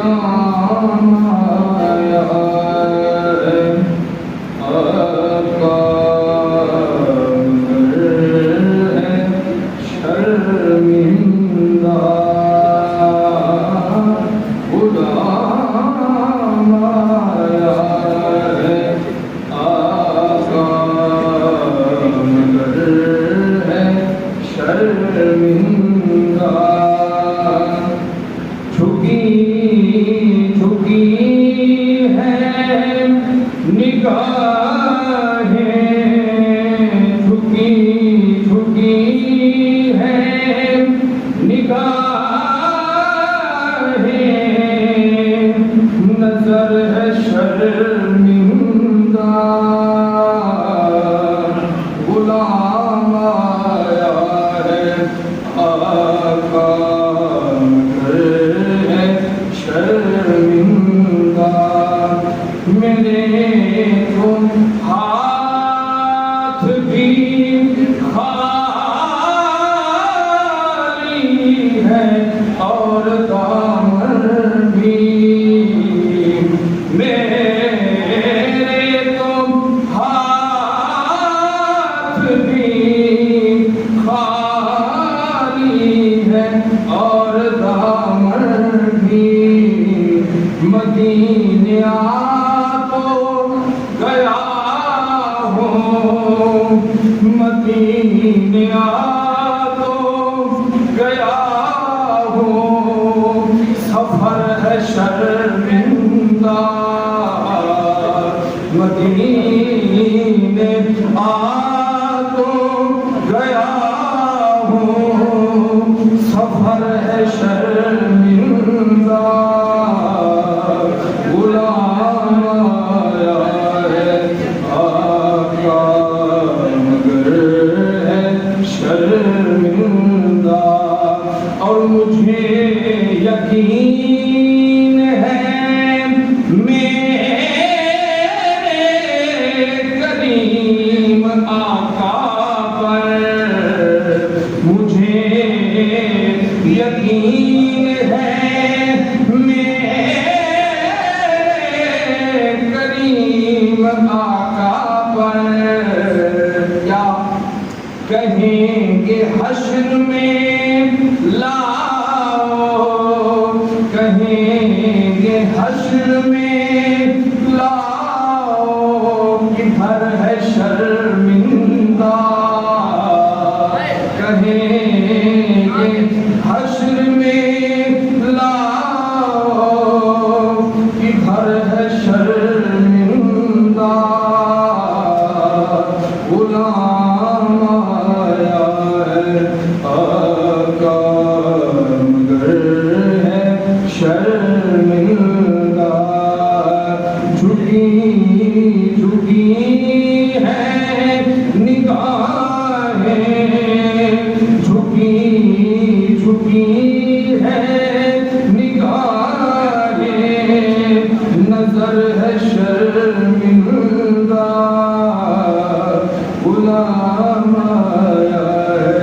गुलाम आया है आका मगर है शर्मिंदा गुलाम आया है आका मगर है शर्मिंदा झुकी झुकी है निगाहें झुकी झुकी है निगाहें नजर है शर्मिंदा गुलाम आया है आका शर्मिंदा मेरे तुम हाथ भी खाली है और दामन भी मेरे तुम हाथ भी खाली है और दामन मदीने तो गया हूँ मदीने तो गया हूँ सफर है शर्मिंदा मदीने तो गया हूँ सफर है शर्मिंदा गुलाम आया है आका मगर है शर्मिंदा और मुझे यकीन है मेरे करीम आका पर मुझे यकीन है आका पर क्या कहेंगे हश्र में लाओ कहेंगे हश्र में लाओ किधर है शर्मिंदा कहेंगे हश्र में लाओ किधर है शर्मिंदा गुलाम आया है आका मगर है शर्मिंदा झुकी झुकी है निगाहें झुकी झुकी है निगाहें नजर है शर्मिंदा गुलाम आया है